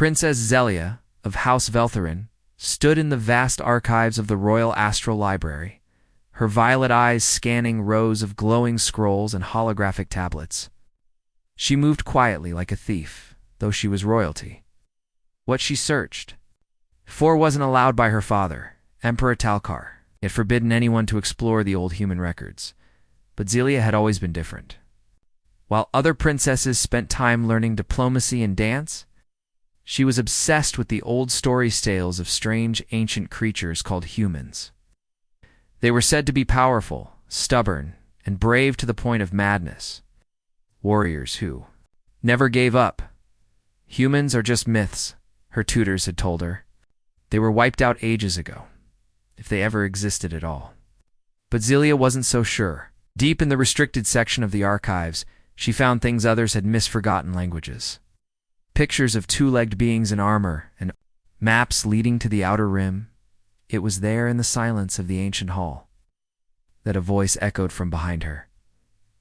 Princess Zelia of House Veltherin stood in the vast archives of the Royal Astral Library, her violet eyes scanning rows of glowing scrolls and holographic tablets. She moved quietly like a thief, though she was royalty. What she searched for wasn't allowed by her father, Emperor Talkar. He had forbidden anyone to explore the old human records. But Zelia had always been different. While other princesses spent time learning diplomacy and dance, she was obsessed with the old story tales of strange ancient creatures called humans. They were said to be powerful, stubborn, and brave to the point of madness. Warriors who never gave up. Humans are just myths, her tutors had told her. They were wiped out ages ago, if they ever existed at all. But Zelia wasn't so sure. Deep in the restricted section of the archives, she found things others had misforgotten languages. Pictures of two-legged beings in armor and maps leading to the outer rim. It was there in the silence of the ancient hall that a voice echoed from behind her.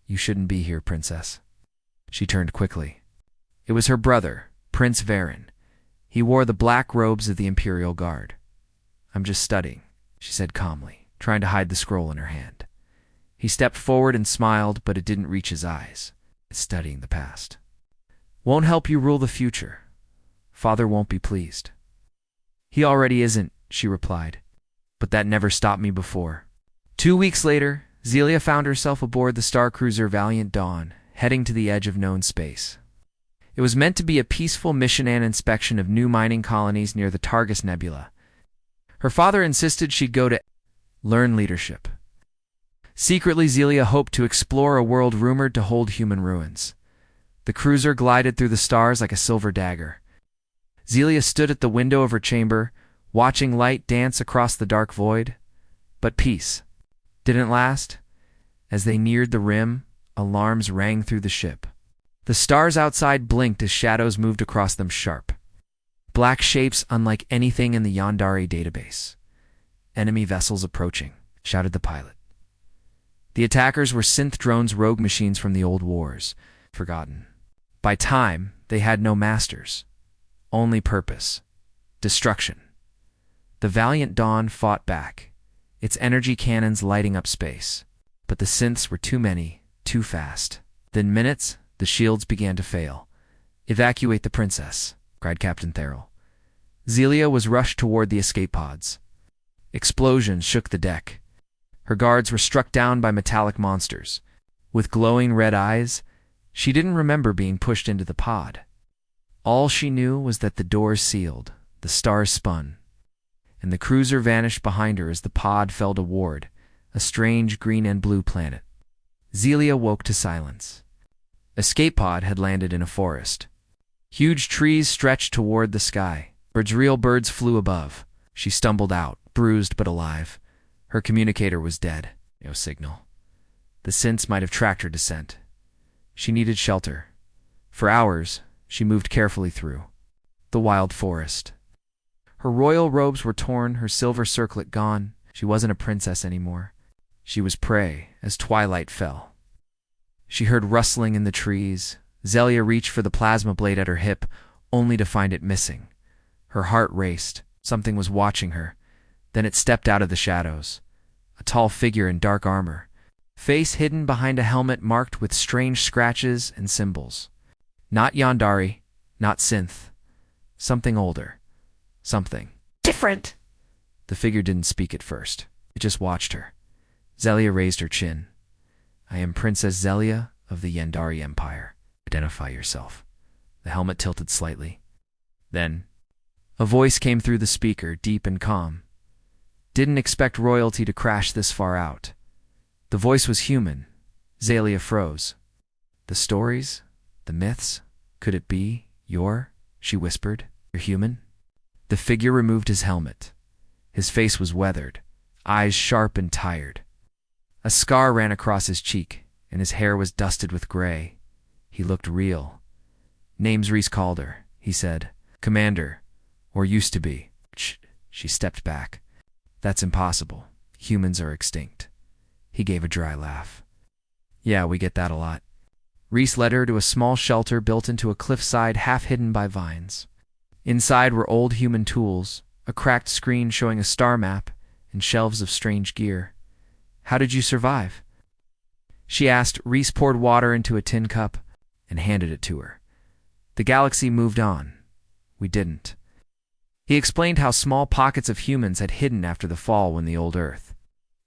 "You shouldn't be here, princess." She turned quickly. It was her brother, Prince Varen. He wore the black robes of the Imperial Guard. "I'm just studying," she said calmly, trying to hide the scroll in her hand. He stepped forward and smiled, but it didn't reach his eyes. "It's studying the past. Won't help you rule the future. Father won't be pleased." "He already isn't," she replied. "But that never stopped me before." 2 weeks later, Zelia found herself aboard the star cruiser Valiant Dawn, heading to the edge of known space. It was meant to be a peaceful mission and inspection of new mining colonies near the Targus Nebula. Her father insisted she'd go to learn leadership. Secretly, Zelia hoped to explore a world rumored to hold human ruins. The cruiser glided through the stars like a silver dagger. Zelia stood at the window of her chamber, watching light dance across the dark void. But peace didn't last. As they neared the rim, alarms rang through the ship. The stars outside blinked as shadows moved across them sharp. Black shapes unlike anything in the Yandari database. "Enemy vessels approaching," shouted the pilot. The attackers were synth drones, rogue machines from the old wars, forgotten. By time, they had no masters. Only purpose. Destruction. The Valiant Dawn fought back, its energy cannons lighting up space. But the synths were too many, too fast. Within minutes, the shields began to fail. "Evacuate the princess," cried Captain Therrell. Zelia was rushed toward the escape pods. Explosions shook the deck. Her guards were struck down by metallic monsters. With glowing red eyes, she didn't remember being pushed into the pod. All she knew was that the doors sealed, the stars spun, and the cruiser vanished behind her as the pod fell toward a strange green and blue planet. Zelia woke to silence. Escape pod had landed in a forest. Huge trees stretched toward the sky. Real birds flew above. She stumbled out, bruised but alive. Her communicator was dead. No signal. The synths might have tracked her descent. She needed shelter. For hours, she moved carefully through the wild forest. Her royal robes were torn, her silver circlet gone. She wasn't a princess anymore. She was prey as twilight fell. She heard rustling in the trees. Zelia reached for the plasma blade at her hip, only to find it missing. Her heart raced. Something was watching her. Then it stepped out of the shadows. A tall figure in dark armor, face hidden behind a helmet marked with strange scratches and symbols. Not Yandari, not synth. Something older. Something different. The figure didn't speak at first. It just watched her. Zelia raised her chin. "I am Princess Zelia of the Yandari Empire. Identify yourself." The helmet tilted slightly. Then a voice came through the speaker, deep and calm. Didn't expect royalty to crash this far out. The voice was human. Zelia froze. "The stories? The myths? Could it be she whispered. "You're human?" The figure removed his helmet. His face was weathered, eyes sharp and tired. A scar ran across his cheek, and his hair was dusted with gray. He looked real. "Name's Reese Calder," he said. "Commander, or used to be." She stepped back. "That's impossible. Humans are extinct." He gave a dry laugh. "Yeah, we get that a lot." Reese led her to a small shelter built into a cliffside half hidden by vines. Inside were old human tools, a cracked screen showing a star map, and shelves of strange gear. How did you survive? She asked. Reese poured water into a tin cup and handed it to her. The galaxy moved on. We didn't. He explained how small pockets of humans had hidden after the fall when the old Earth.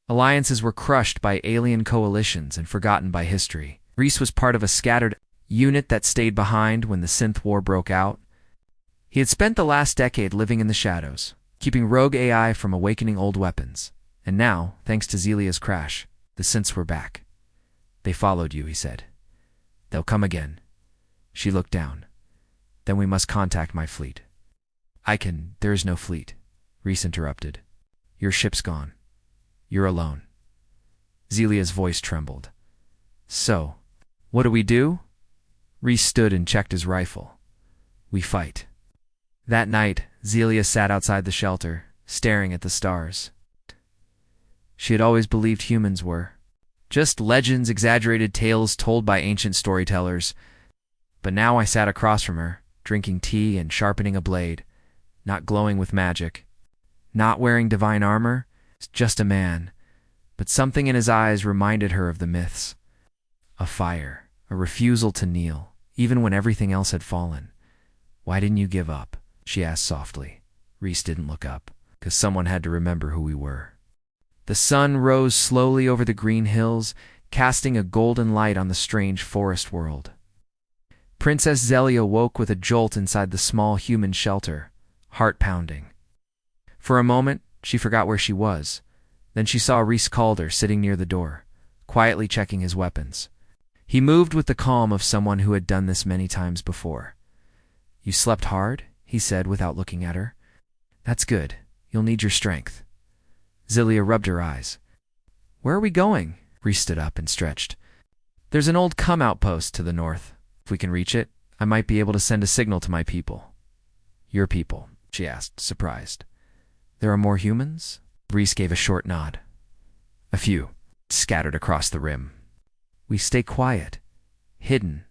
Alliances were crushed by alien coalitions and forgotten by history. Reese was part of a scattered unit that stayed behind when the synth war broke out. He had spent the last decade living in the shadows, keeping rogue AI from awakening old weapons. And now, thanks to Zelia's crash, the synths were back. They followed you, he said. They'll come again. She looked down. Then we must contact my fleet. There is no fleet, Reese interrupted. Your ship's gone. You're alone. Zelia's voice trembled. So, what do we do? Reese stood and checked his rifle. We fight. That night, Zelia sat outside the shelter, staring at the stars. She had always believed humans were just legends, exaggerated tales told by ancient storytellers. But now I sat across from her, drinking tea and sharpening a blade, not glowing with magic, not wearing divine armor, just a man. But something in his eyes reminded her of the myths. A fire, a refusal to kneel, even when everything else had fallen. Why didn't you give up? She asked softly. Reese didn't look up, because someone had to remember who we were. The sun rose slowly over the green hills, casting a golden light on the strange forest world. Princess Zelia woke with a jolt inside the small human shelter, heart pounding. For a moment, she forgot where she was. Then she saw Reese Calder sitting near the door, quietly checking his weapons. He moved with the calm of someone who had done this many times before. You slept hard? He said without looking at her. That's good. You'll need your strength. Zelia rubbed her eyes. Where are we going? Reese stood up and stretched. There's an old outpost to the north. If we can reach it, I might be able to send a signal to my people. Your people? She asked, surprised. There are more humans? Reese gave a short nod. A few, scattered across the rim. We stay quiet, hidden,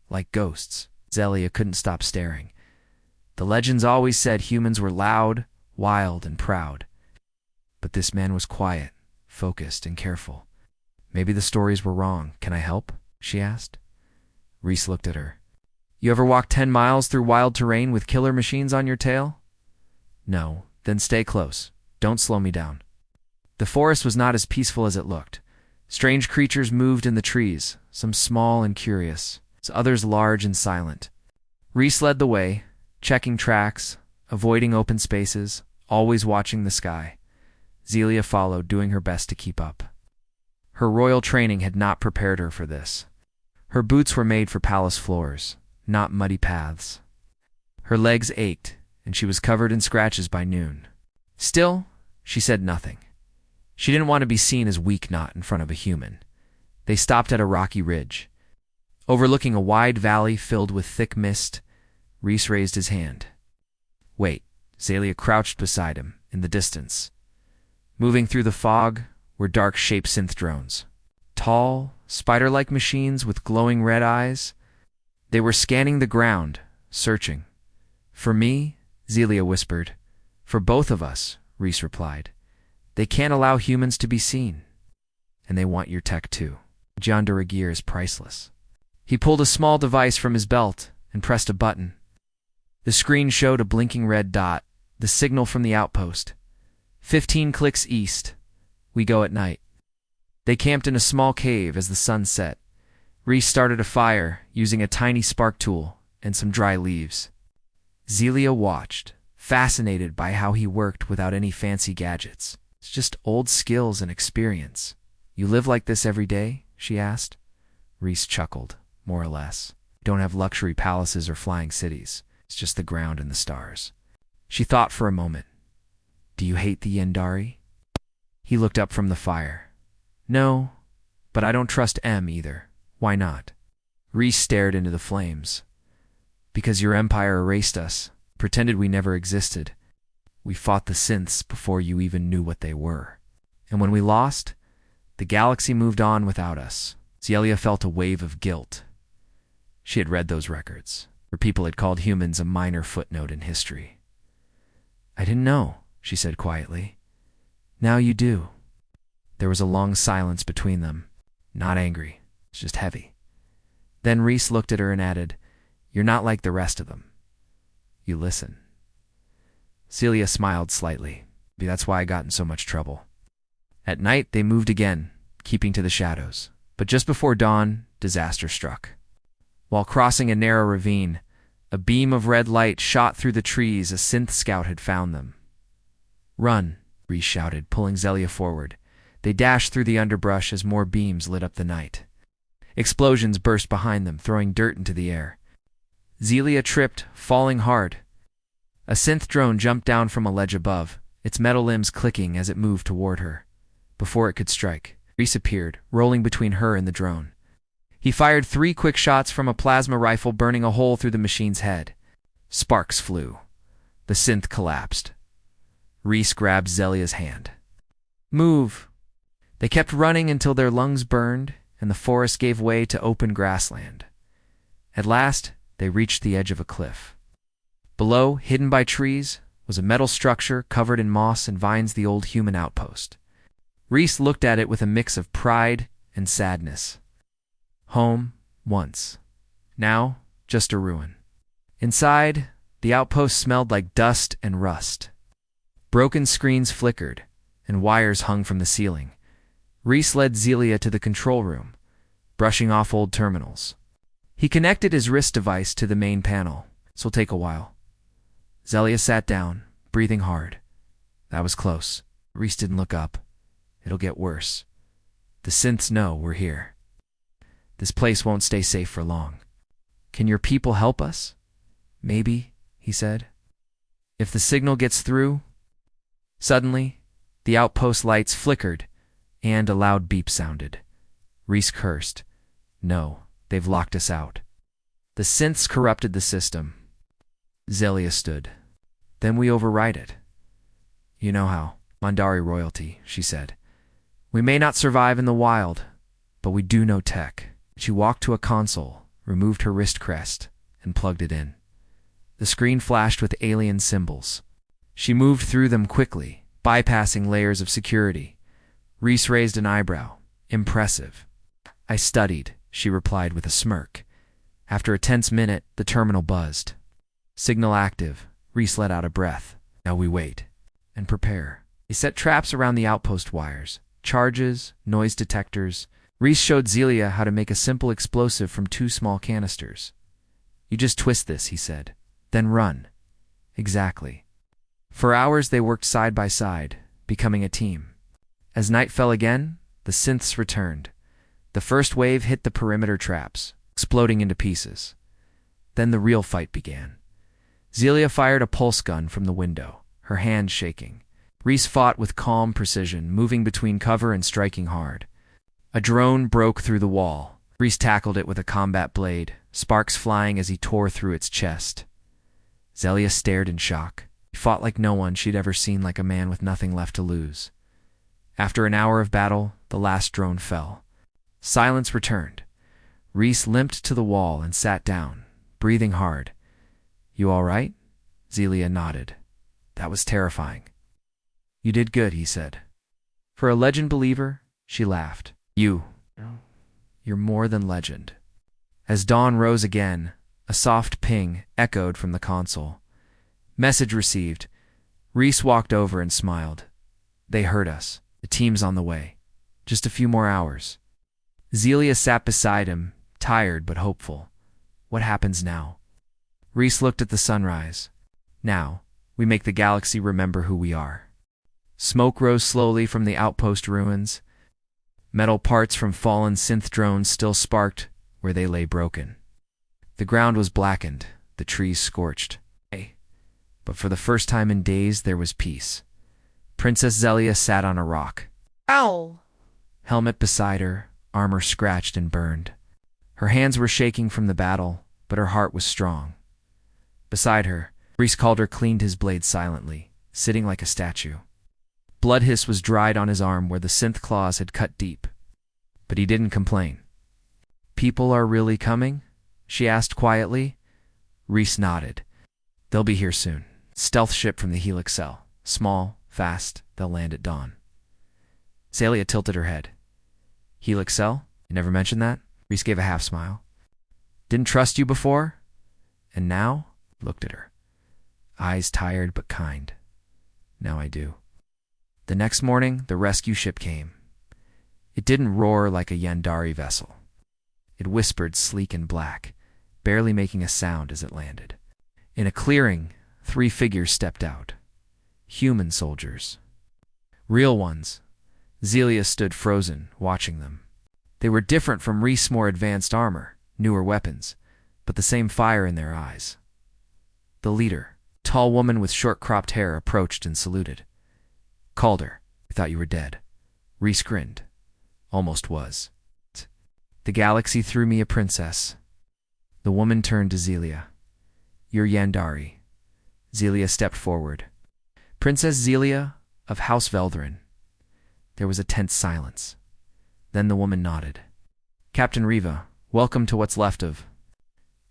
like ghosts. Zelia couldn't stop staring. The legends always said humans were loud, wild, and proud. But this man was quiet, focused, and careful. Maybe the stories were wrong. Can I help? She asked. Reese looked at her. You ever walk 10 miles through wild terrain with killer machines on your tail? No. Then stay close. Don't slow me down. The forest was not as peaceful as it looked. Strange creatures moved in the trees, some small and curious, others large and silent. Reese led the way, checking tracks, avoiding open spaces, always watching the sky. Zelia followed, doing her best to keep up. Her royal training had not prepared her for this. Her boots were made for palace floors, not muddy paths. Her legs ached, and she was covered in scratches by noon. Still, she said nothing. She didn't want to be seen as weak not in front of a human. They stopped at a rocky ridge. Overlooking a wide valley filled with thick mist, Reese raised his hand. Wait. Zelia crouched beside him, in the distance. Moving through the fog were dark-shaped synth drones. Tall, spider-like machines with glowing red eyes. They were scanning the ground, searching. For me, Zelia whispered. For both of us, Reese replied. They can't allow humans to be seen. And they want your tech too. John de Regier is priceless. He pulled a small device from his belt and pressed a button. The screen showed a blinking red dot, the signal from the outpost. 15 clicks east. We go at night. They camped in a small cave as the sun set. Reese started a fire using a tiny spark tool and some dry leaves. Zelia watched, fascinated by how he worked without any fancy gadgets. It's just old skills and experience. You live like this every day? She asked. Reese chuckled, more or less. Don't have luxury palaces or flying cities. It's just the ground and the stars. She thought for a moment. Do you hate the Yendari? He looked up from the fire. No, but I don't trust M either. Why not? Reese stared into the flames. Because your empire erased us, pretended we never existed. We fought the synths before you even knew what they were. And when we lost, the galaxy moved on without us. Zelia felt a wave of guilt. She had read those records. where people had called humans a minor footnote in history. "I didn't know," she said quietly. "Now you do." There was a long silence between them. Not angry, just heavy. Then Reese looked at her and added, "You're not like the rest of them. You listen." Celia smiled slightly. "Maybe that's why I got in so much trouble." At night, they moved again, keeping to the shadows. But just before dawn, disaster struck. While crossing a narrow ravine, a beam of red light shot through the trees. A synth scout had found them. "Run," Reese shouted, pulling Zelia forward. They dashed through the underbrush as more beams lit up the night. Explosions burst behind them, throwing dirt into the air. Zelia tripped, falling hard. A synth drone jumped down from a ledge above, its metal limbs clicking as it moved toward her. Before it could strike, Reese appeared, rolling between her and the drone. He fired 3 quick shots from a plasma rifle, burning a hole through the machine's head. Sparks flew. The synth collapsed. Reese grabbed Zelia's hand. "Move." They kept running until their lungs burned and the forest gave way to open grassland. At last, they reached the edge of a cliff. Below, hidden by trees, was a metal structure covered in moss and vines, the old human outpost. Reese looked at it with a mix of pride and sadness. Home, once. Now, just a ruin. Inside, the outpost smelled like dust and rust. Broken screens flickered, and wires hung from the ceiling. Reese led Zelia to the control room, brushing off old terminals. He connected his wrist device to the main panel. "This'll take a while." Zelia sat down, breathing hard. That was close. Reese didn't look up. "It'll get worse. The synths know we're here. This place won't stay safe for long. Can your people help us?" "Maybe," he said. "If the signal gets through." Suddenly, the outpost lights flickered, and a loud beep sounded. Reese cursed. "No, they've locked us out. The synths corrupted the system." Zelia stood. "Then we override it." "You know how. Mandari royalty," she said. "We may not survive in the wild, but we do know tech." She walked to a console, removed her wrist crest, and plugged it in. The screen flashed with alien symbols. She moved through them quickly, bypassing layers of security. Reese raised an eyebrow. "Impressive." "I studied," she replied with a smirk. After a tense minute, the terminal buzzed. "Signal active." Reese let out a breath. "Now we wait and prepare." They set traps around the outpost wires, charges, noise detectors. Reese showed Zelia how to make a simple explosive from 2 small canisters. "You just twist this," he said. "Then run." Exactly. For hours they worked side by side, becoming a team. As night fell again, the synths returned. The first wave hit the perimeter traps, exploding into pieces. Then the real fight began. Zelia fired a pulse gun from the window, her hand shaking. Reese fought with calm precision, moving between cover and striking hard. A drone broke through the wall. Reese tackled it with a combat blade, sparks flying as he tore through its chest. Zelia stared in shock. He fought like no one she'd ever seen, like a man with nothing left to lose. After an hour of battle, the last drone fell. Silence returned. Reese limped to the wall and sat down, breathing hard. "You all right?" Zelia nodded. "That was terrifying." "You did good," he said. "For a legend believer," she laughed. You're more than legend." As dawn rose again, a soft ping echoed from the console. "Message received." Reese walked over and smiled. "They heard us. The team's on the way. Just a few more hours." Zelia sat beside him, tired but hopeful. "What happens now?" Reese looked at the sunrise. "Now, we make the galaxy remember who we are." Smoke rose slowly from the outpost ruins. Metal parts from fallen synth drones still sparked where they lay broken. The ground was blackened, the trees scorched. But for the first time in days, there was peace. Princess Zelia sat on a rock. Ow! Helmet beside her, armor scratched and burned. Her hands were shaking from the battle, but her heart was strong. Beside her, Reese Calder cleaned his blade silently, sitting like a statue. Blood hiss was dried on his arm where the synth claws had cut deep. But he didn't complain. "People are really coming?" she asked quietly. Reese nodded. They'll be here soon. Stealth ship from the Helix cell. Small, fast, they'll land at dawn. Zelia tilted her head. Helix cell? You never mentioned that? Reese gave a half smile. Didn't trust you before? And now? Looked at her. Eyes tired but kind. Now I do. The next morning, the rescue ship came. It didn't roar like a Yandari vessel. It whispered sleek and black, barely making a sound as it landed. In a clearing, 3 figures stepped out. Human soldiers. Real ones. Zelia stood frozen, watching them. They were different from Reese's more advanced armor, newer weapons, but the same fire in their eyes. The leader, tall woman with short-cropped hair, approached and saluted. Called her. I thought you were dead. Reese grinned. Almost was. The galaxy threw me a princess. The woman turned to Zelia. You're Yandari. Zelia stepped forward. Princess Zelia of House Veldrin. There was a tense silence. Then the woman nodded. Captain Riva, welcome to what's left of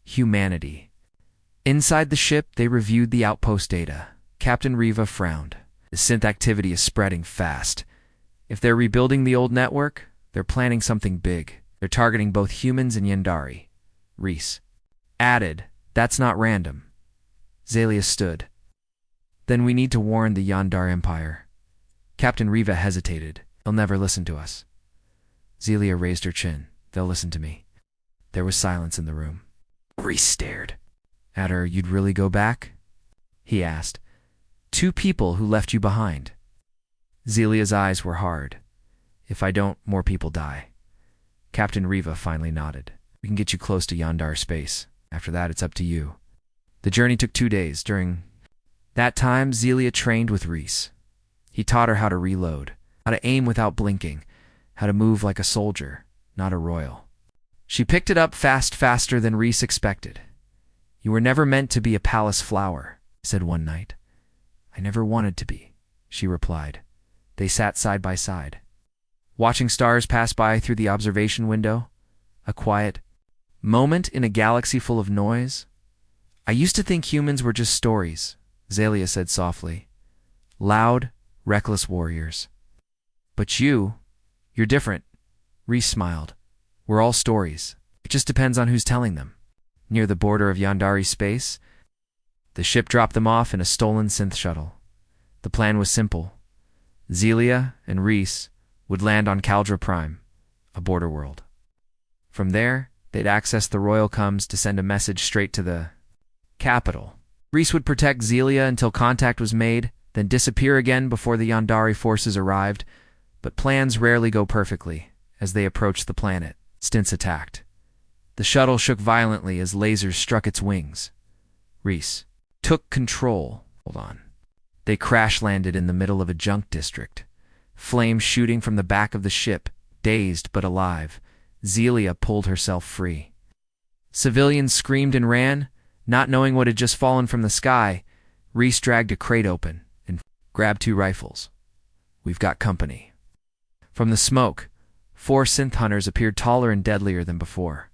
humanity. Inside the ship, they reviewed the outpost data. Captain Riva frowned. The synth activity is spreading fast. If they're rebuilding the old network, they're planning something big. They're targeting both humans and Yandari. Reese added, that's not random. Zelia stood. Then we need to warn the Yandar Empire. Captain Riva hesitated. They'll never listen to us. Zelia raised her chin. They'll listen to me. There was silence in the room. Reese stared at her. You'd really go back? He asked. 2 people who left you behind. Zelia's eyes were hard. If I don't, more people die. Captain Riva finally nodded. We can get you close to Yandar space. After that, it's up to you. The journey took 2 days. During that time, Zelia trained with Reese. He taught her how to reload, how to aim without blinking, how to move like a soldier, not a royal. She picked it up faster than Reese expected. You were never meant to be a palace flower, he said one night. I never wanted to be, she replied. They sat side by side, watching stars pass by through the observation window. A quiet moment in a galaxy full of noise. I used to think humans were just stories, Zelia said softly. Loud, reckless warriors. But you're different. Reese smiled. We're all stories. It just depends on who's telling them. Near the border of Yandari space, the ship dropped them off in a stolen synth shuttle. The plan was simple. Zelia and Reese would land on Caldra Prime, a border world. From there, they'd access the royal comms to send a message straight to the capital. Reese would protect Zelia until contact was made, then disappear again before the Yandari forces arrived. But plans rarely go perfectly. As they approached the planet, Stints attacked. The shuttle shook violently as lasers struck its wings. Reese took control. They crash-landed in the middle of a junk district. Flames shooting from the back of the ship, dazed but alive. Zelia pulled herself free. Civilians screamed and ran, not knowing what had just fallen from the sky. Reese dragged a crate open and grabbed 2 rifles. We've got company. From the smoke, 4 synth hunters appeared taller and deadlier than before.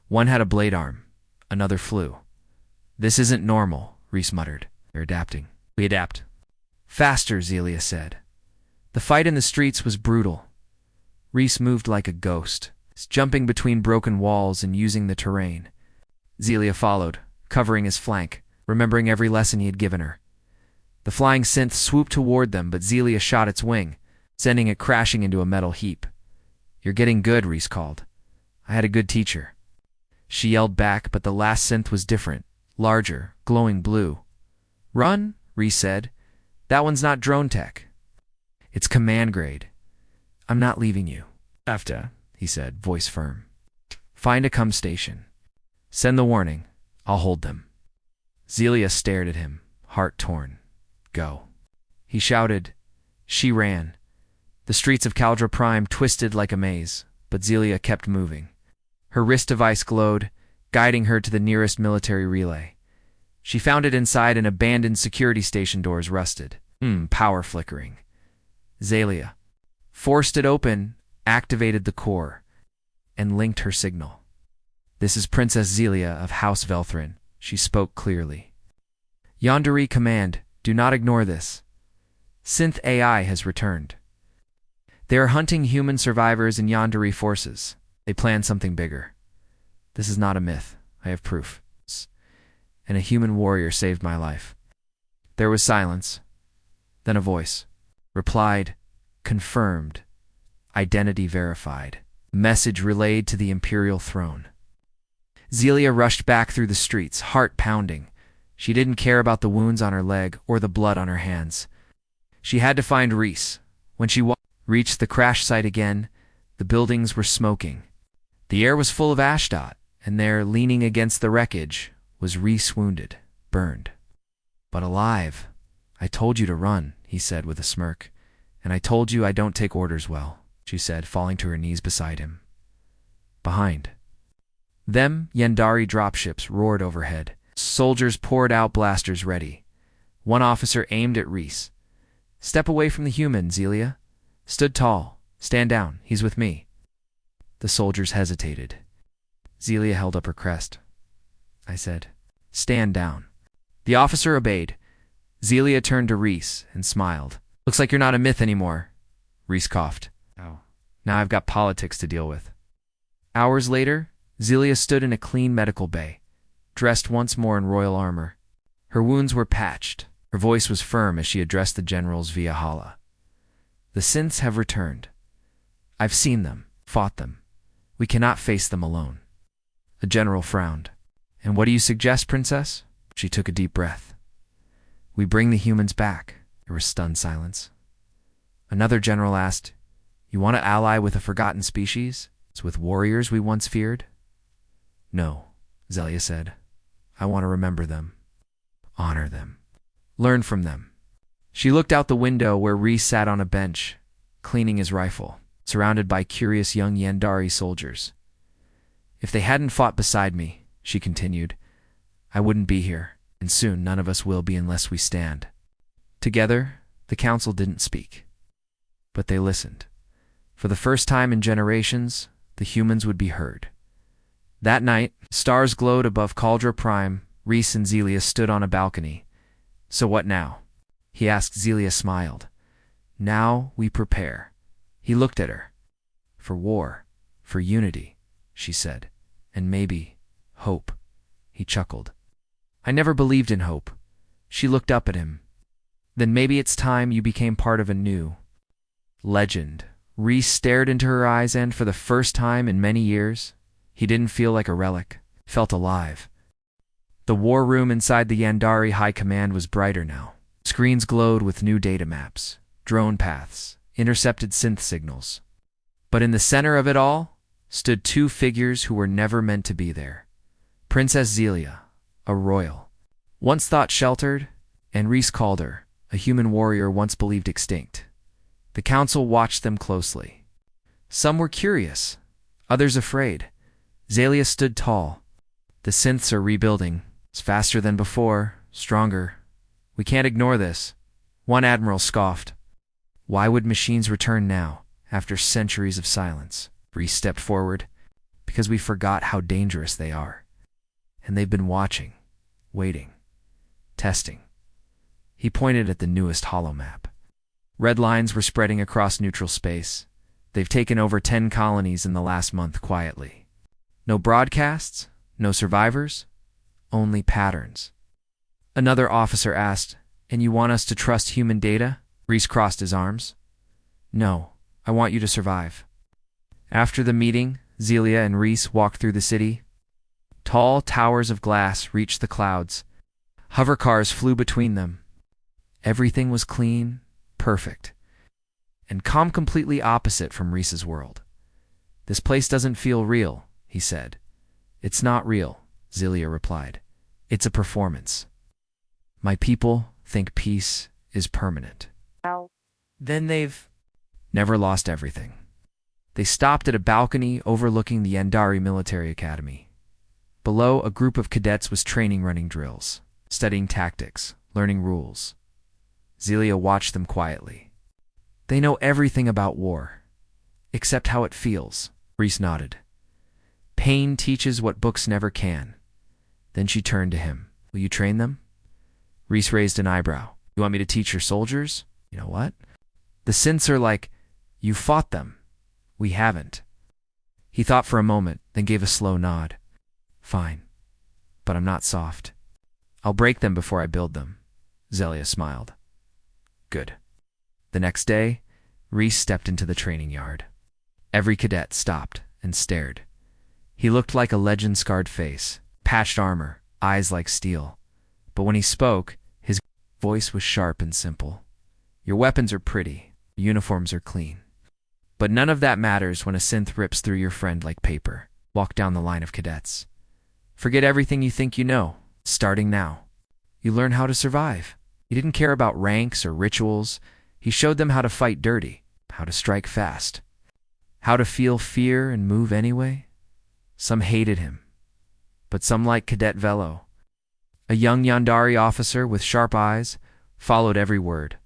One had a blade arm. Another flew. This isn't normal, Reese muttered. They're adapting. We adapt. Faster, Zelia said. The fight in the streets was brutal. Reese moved like a ghost, jumping between broken walls and using the terrain. Zelia followed, covering his flank, remembering every lesson he had given her. The flying synth swooped toward them, but Zelia shot its wing, sending it crashing into a metal heap. You're getting good, Reese called. I had a good teacher. She yelled back, but the last synth was different, larger, glowing blue. Run, Reese said. That one's not drone tech. It's command grade. I'm not leaving you. After, he said, voice firm. Find a comm station. Send the warning. I'll hold them. Zelia stared at him, heart torn. Go. He shouted. She ran. The streets of Caldra Prime twisted like a maze, but Zelia kept moving. Her wrist device glowed, guiding her to the nearest military relay. She found it inside an abandoned security station. Doors rusted. Power flickering. Zelia forced it open, activated the core, and linked her signal. This is Princess Zelia of House Velthrin. She spoke clearly. Yandere command, do not ignore this. Synth AI has returned. They are hunting human survivors in Yandere forces. They plan something bigger. This is not a myth. I have proof. And a human warrior saved my life. There was silence. Then a voice. Replied, confirmed, identity verified, message relayed to the imperial throne. Zelia rushed back through the streets, heart pounding. She didn't care about the wounds on her leg or the blood on her hands. She had to find Reese. When she reached the crash site again, the buildings were smoking. The air was full of ashdot, and there, leaning against the wreckage, was Reese, wounded, burned, but alive. I told you to run, he said with a smirk. And I told you I don't take orders well, she said, falling to her knees beside him. Behind them, Yandere dropships roared overhead. Soldiers poured out blasters ready. One officer aimed at Reese. Step away from the human, Zelia. Stood tall. Stand down. He's with me. The soldiers hesitated. Zelia held up her crest. I said, stand down. The officer obeyed. Zelia turned to Reese and smiled. Looks like you're not a myth anymore. Reese coughed. Oh. Now I've got politics to deal with. Hours later, Zelia stood in a clean medical bay, dressed once more in royal armor. Her wounds were patched. Her voice was firm as she addressed the generals via Hala. The synths have returned. I've seen them, fought them. We cannot face them alone. The general frowned. And what do you suggest, princess? She took a deep breath. We bring the humans back. There was stunned silence. Another general asked, you want to ally with a forgotten species? It's with warriors we once feared? No, Zelia said. I want to remember them. Honor them. Learn from them. She looked out the window where Reese sat on a bench, cleaning his rifle, surrounded by curious young Yandere soldiers. If they hadn't fought beside me, she continued, I wouldn't be here, and soon none of us will be unless we stand. Together, the council didn't speak, but they listened. For the first time in generations, the humans would be heard. That night, stars glowed above Cauldra Prime. Reese and Zelia stood on a balcony. So what now? He asked. Zelia smiled. Now we prepare. He looked at her. For war, for unity, she said, and maybe hope. He chuckled. I never believed in hope. She looked up at him. Then maybe it's time you became part of a new legend. Reese stared into her eyes and, for the first time in many years, he didn't feel like a relic, felt alive. The war room inside the Yandere High Command was brighter now. Screens glowed with new data maps, drone paths, intercepted synth signals. But in the center of it all stood two figures who were never meant to be there. Princess Zelia, a royal, once thought sheltered, and Reese called her, a human warrior once believed extinct. The council watched them closely. Some were curious, others afraid. Zelia stood tall. The synths are rebuilding. It's faster than before, stronger. We can't ignore this. One admiral scoffed. Why would machines return now, after centuries of silence? Reese stepped forward. Because we forgot how dangerous they are. And they've been watching, waiting, testing. He pointed at the newest holomap. Red lines were spreading across neutral space. They've taken over 10 colonies in the last month quietly. No broadcasts, no survivors, only patterns. Another officer asked, and you want us to trust human data? Reese crossed his arms. No, I want you to survive. After the meeting, Zelia and Reese walked through the city. Tall towers of glass reached the clouds. Hover cars flew between them. Everything was clean, perfect, and calm, completely opposite from Reese's world. This place doesn't feel real, he said. It's not real, Zelia replied. It's a performance. My people think peace is permanent. Then they've never lost everything. They stopped at a balcony overlooking the Yandere Military Academy. Below, a group of cadets was training running drills, studying tactics, learning rules. Zelia watched them quietly. They know everything about war, except how it feels. Reese nodded. Pain teaches what books never can. Then she turned to him. Will you train them? Reese raised an eyebrow. You want me to teach your soldiers? You know what? The synths are like, you fought them. We haven't. He thought for a moment, then gave a slow nod. Fine. But I'm not soft. I'll break them before I build them. Zelia smiled. Good. The next day, Reese stepped into the training yard. Every cadet stopped and stared. He looked like a legend-scarred face, patched armor, eyes like steel. But when he spoke, his voice was sharp and simple. Your weapons are pretty, your uniforms are clean. But none of that matters when a synth rips through your friend like paper. Walk down the line of cadets. Forget everything you think you know, starting now. You learn how to survive. He didn't care about ranks or rituals. He showed them how to fight dirty, how to strike fast, how to feel fear and move anyway. Some hated him, but some liked Cadet Velo. A young Yandari officer with sharp eyes followed every word.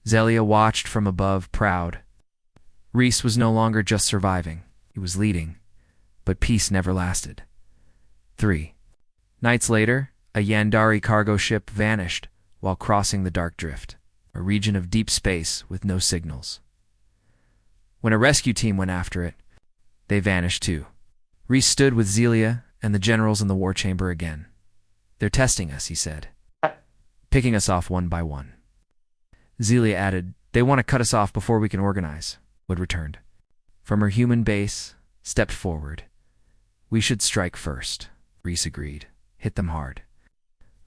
Zelia watched from above, proud. Reese was no longer just surviving. He was leading, but peace never lasted. 3 nights later, a Yandari cargo ship vanished while crossing the Dark Drift, a region of deep space with no signals. When a rescue team went after it, they vanished too. Reese stood with Zelia and the generals in the war chamber again. They're testing us, he said, picking us off one by one. Zelia added, they want to cut us off before we can organize. Wood returned. From her human base, stepped forward. We should strike first, Reese agreed. Hit them hard.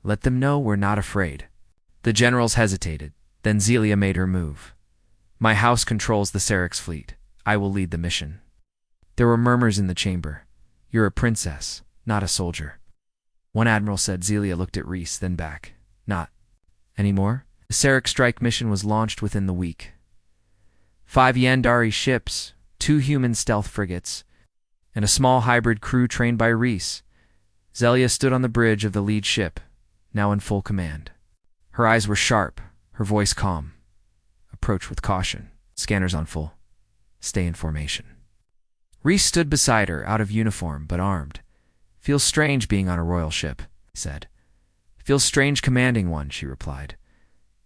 Let them know we're not afraid. The generals hesitated. Then Zelia made her move. My house controls the Serix fleet. I will lead the mission. There were murmurs in the chamber. You're a princess, not a soldier. One admiral said. Zelia looked at Reese, then back. Not anymore? The Serix strike mission was launched within the week. 5 Yandari ships, 2 human stealth frigates, and a small hybrid crew trained by Reese. Zelia stood on the bridge of the lead ship, now in full command. Her eyes were sharp, her voice calm. Approach with caution. Scanners on full. Stay in formation. Reese stood beside her, out of uniform, but armed. Feels strange being on a royal ship, he said. Feels strange commanding one, she replied.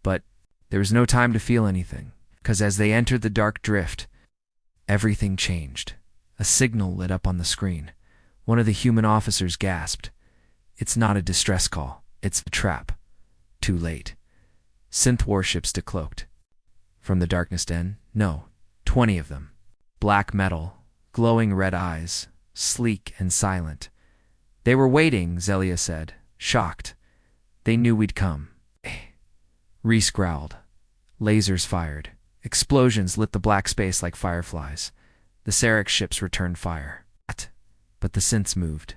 But there was no time to feel anything, because as they entered the Dark Drift, everything changed. A signal lit up on the screen. One of the human officers gasped. It's not a distress call. It's a trap. Too late. Synth warships decloaked. From the darkness den, no, 20 of them. Black metal, glowing red eyes, sleek and silent. They were waiting, Zelia said, shocked. They knew we'd come. Reese growled. Lasers fired. Explosions lit the black space like fireflies. The Serix ships returned fire. But the synths moved.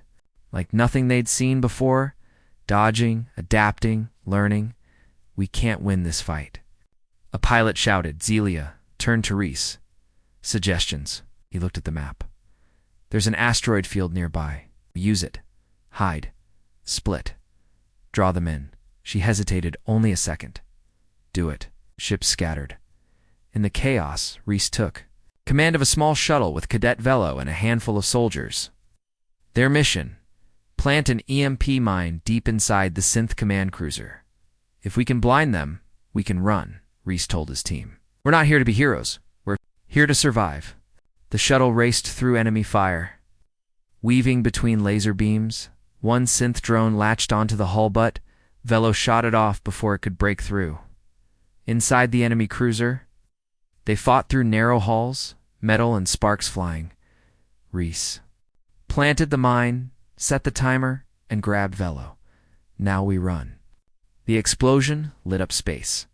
Like nothing they'd seen before, dodging, adapting, learning. We can't win this fight. A pilot shouted. Zelia turned to Reese. Suggestions. He looked at the map. There's an asteroid field nearby. Use it. Hide. Split. Draw them in. She hesitated only a second. Do it. Ships scattered. In the chaos, Reese took command of a small shuttle with Cadet Velo and a handful of soldiers. Their mission: plant an EMP mine deep inside the synth command cruiser. If we can blind them, we can run, Reese told his team. We're not here to be heroes. We're here to survive. The shuttle raced through enemy fire. Weaving between laser beams, one synth drone latched onto the hull butt. Velo shot it off before it could break through. Inside the enemy cruiser, they fought through narrow halls, metal and sparks flying. Reese planted the mine, set the timer, and grabbed Velo. Now we run. The explosion lit up space.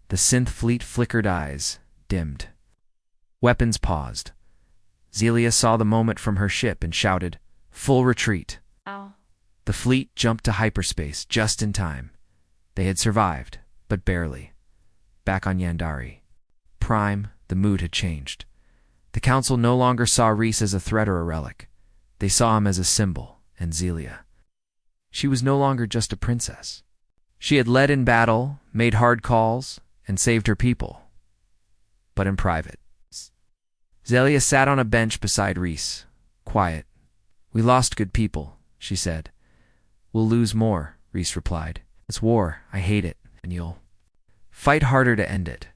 The synth fleet flickered eyes, dimmed. Weapons paused. Zelia saw the moment from her ship and shouted, "Full retreat." Ow. The fleet jumped to hyperspace just in time. They had survived, but barely. Back on Yandari. Prime, the mood had changed. The council no longer saw Reese as a threat or a relic. They saw him as a symbol, and Zelia. She was no longer just a princess. She had led in battle, made hard calls, and saved her people. But in private. Zelia sat on a bench beside Reese, quiet. We lost good people, she said. We'll lose more, Reese replied. It's war. I hate it. And you'll fight harder to end it.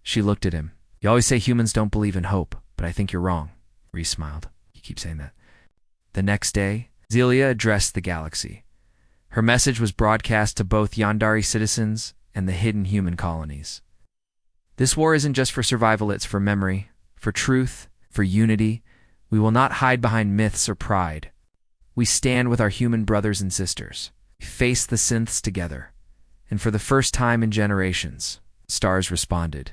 She looked at him. You always say humans don't believe in hope, but I think you're wrong. Reese smiled. You keep saying that. The next day, Zelia addressed the galaxy. Her message was broadcast to both Yandari citizens and the hidden human colonies. This war isn't just for survival, it's for memory, for truth, for unity. We will not hide behind myths or pride. We stand with our human brothers and sisters. We face the synths together. And for the first time in generations, stars responded.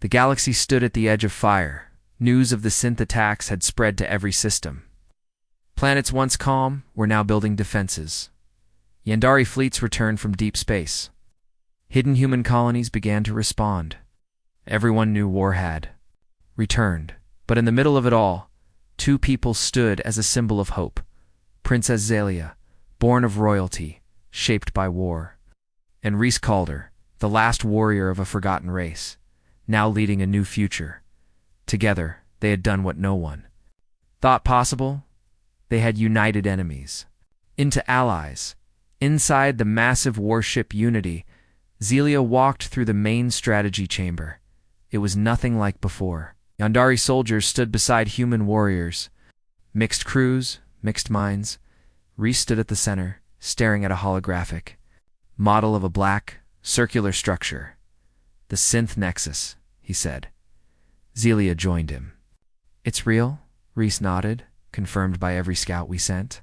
The galaxy stood at the edge of fire. News of the synth attacks had spread to every system. Planets once calm were now building defenses. Yandari fleets returned from deep space. Hidden human colonies began to respond. Everyone knew war had returned. But in the middle of it all, two people stood as a symbol of hope. Princess Zelia, born of royalty, shaped by war, and Reese Calder, the last warrior of a forgotten race, now leading a new future. Together, they had done what no one thought possible. They had united enemies into allies. Inside the massive warship Unity, Zelia walked through the main strategy chamber. It was nothing like before. Yandari soldiers stood beside human warriors. Mixed crews, mixed minds. Reese stood at the center, staring at a holographic model of a black, circular structure. The synth nexus, he said. Zelia joined him. It's real, Reese nodded, confirmed by every scout we sent.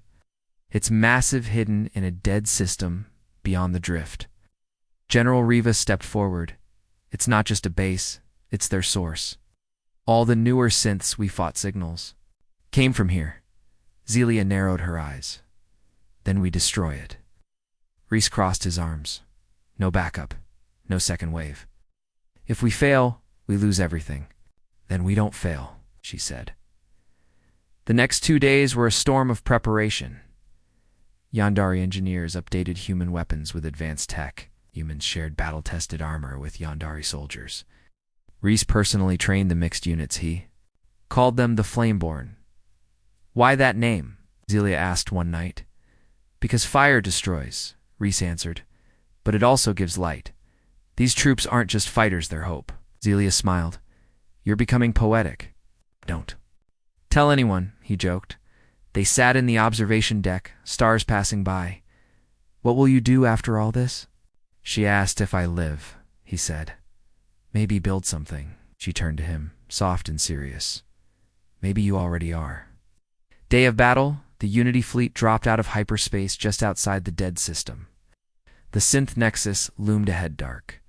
It's massive, hidden in a dead system beyond the drift. General Riva stepped forward. It's not just a base, it's their source. All the newer synths we fought signals came from here. Zelia narrowed her eyes. Then we destroy it. Reese crossed his arms. No backup, no second wave. If we fail, we lose everything. Then we don't fail, she said. The next 2 days were a storm of preparation. Yandari engineers updated human weapons with advanced tech. Humans shared battle-tested armor with Yandari soldiers. Reese personally trained the mixed units. He called them the Flameborn. Why that name? Zelia asked one night. Because fire destroys, Reese answered, but it also gives light. These troops aren't just fighters, they're hope. Zelia smiled. You're becoming poetic. Don't tell anyone, he joked. They sat in the observation deck, stars passing by. What will you do after all this? She asked if I live, he said. Maybe build something. She turned to him, soft and serious. Maybe you already are. Day of battle, the Unity fleet dropped out of hyperspace just outside the dead system. The synth nexus loomed ahead dark,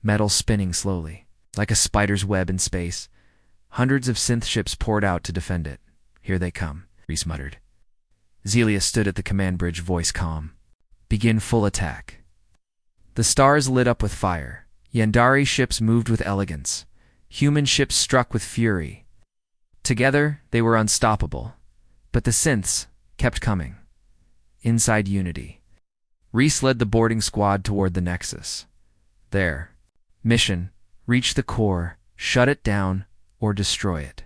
metal spinning slowly, like a spider's web in space. Hundreds of synth ships poured out to defend it. Here they come, Reese muttered. Zelia stood at the command bridge, voice calm. Begin full attack. The stars lit up with fire. Yandari ships moved with elegance. Human ships struck with fury. Together, they were unstoppable. But the synths kept coming. Inside Unity, Reese led the boarding squad toward the Nexus. Their mission: reach the core, shut it down, or destroy it.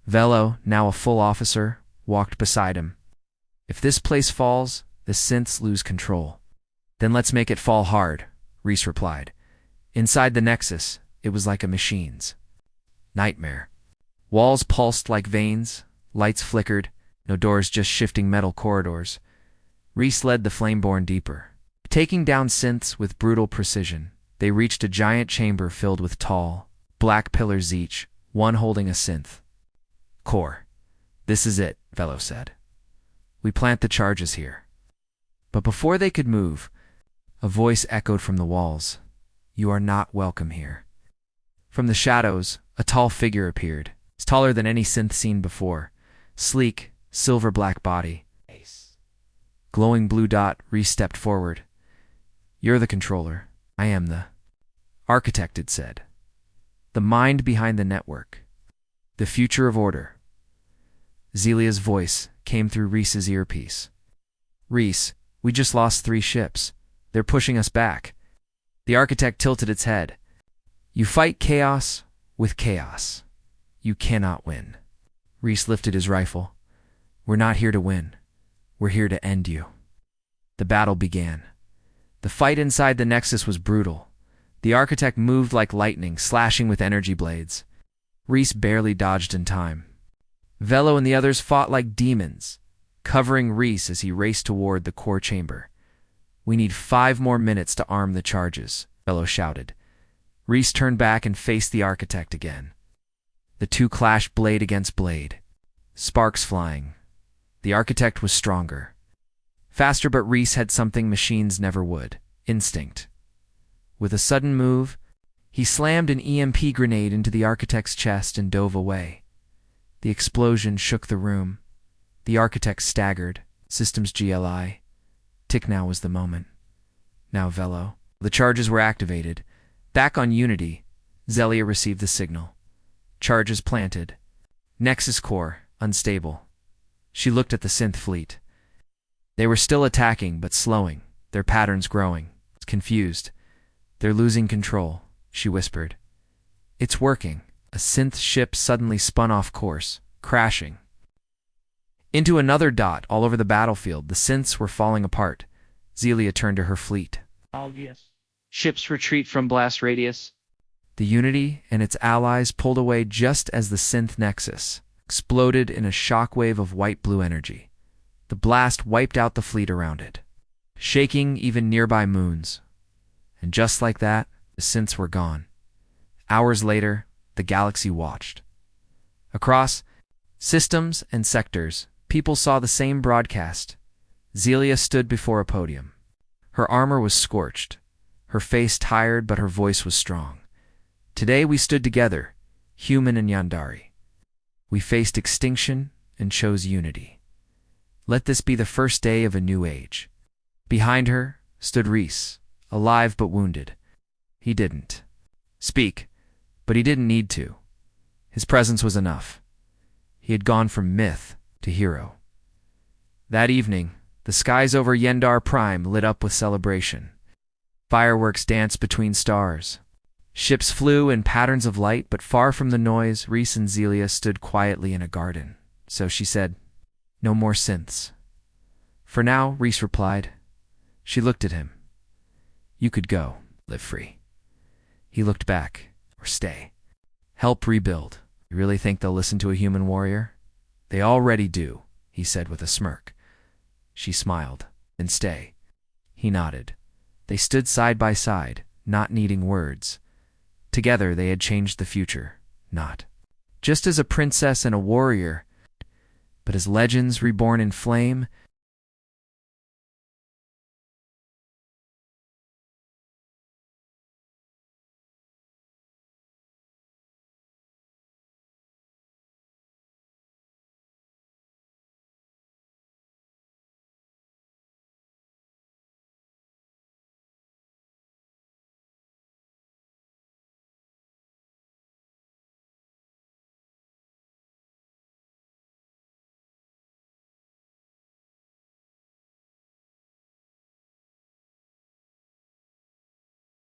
Velo, now a full officer, walked beside him. If this place falls, the synths lose control. Then let's make it fall hard, Reese replied. Inside the Nexus, it was like a machine's nightmare. Walls pulsed like veins, lights flickered, no doors, just shifting metal corridors. Reese led the Flameborn deeper. Taking down synths with brutal precision, they reached a giant chamber filled with tall, black pillars each, one holding a synth core. This is it, Velo said. We plant the charges here. But before they could move, a voice echoed from the walls. You are not welcome here. From the shadows, a tall figure appeared. It's taller than any synth seen before. Sleek, silver-black body. Glowing blue dot. Reese stepped forward. You're the controller. I am the architect, it said. The mind behind the network. The future of order. Zelia's voice came through Reese's earpiece. Reese, we just lost 3 ships. They're pushing us back. The architect tilted its head. You fight chaos with chaos. You cannot win. Reese lifted his rifle. We're not here to win. We're here to end you. The battle began. The fight inside the Nexus was brutal. The architect moved like lightning, slashing with energy blades. Reese barely dodged in time. Velo and the others fought like demons, covering Reese as he raced toward the core chamber. "We need 5 more minutes to arm the charges," Velo shouted. Reese turned back and faced the architect again. The two clashed blade against blade, sparks flying. The architect was stronger. Faster, but Reese had something machines never would: instinct. With a sudden move, he slammed an EMP grenade into the architect's chest and dove away. The explosion shook the room. The architect staggered. Systems GLI. Tick, now was the moment. Now Velo. The charges were activated. Back on Unity, Zelia received the signal. Charges planted. Nexus core, unstable. She looked at the synth fleet. They were still attacking, but slowing, their patterns growing. Confused. "They're losing control," she whispered. "It's working." A synth ship suddenly spun off course, crashing into another dot all over the battlefield. The synths were falling apart. Zelia turned to her fleet. Obvious. Ships retreat from blast radius. The Unity and its allies pulled away just as the synth Nexus exploded in a shockwave of white-blue energy. The blast wiped out the fleet around it, shaking even nearby moons. And just like that, the synths were gone. Hours later, the galaxy watched. Across systems and sectors, people saw the same broadcast. Zelia stood before a podium. Her armor was scorched, her face tired, but her voice was strong. "Today we stood together, human and Yandari. We faced extinction and chose unity. Let this be the first day of a new age." Behind her stood Reese, alive but wounded. He didn't speak, but he didn't need to. His presence was enough. He had gone from myth to hero. That evening, the skies over Yendar Prime lit up with celebration. Fireworks danced between stars. Ships flew in patterns of light, but far from the noise, Reese and Zelia stood quietly in a garden. So she said, "No more synths." "For now," Reese replied. She looked at him. "You could go, live free." He looked back. "Or stay. Help rebuild. You really think they'll listen to a human warrior?" "They already do," he said with a smirk. She smiled. "Then stay." He nodded. They stood side by side, not needing words. Together they had changed the future, not just as a princess and a warrior, but as legends reborn in flame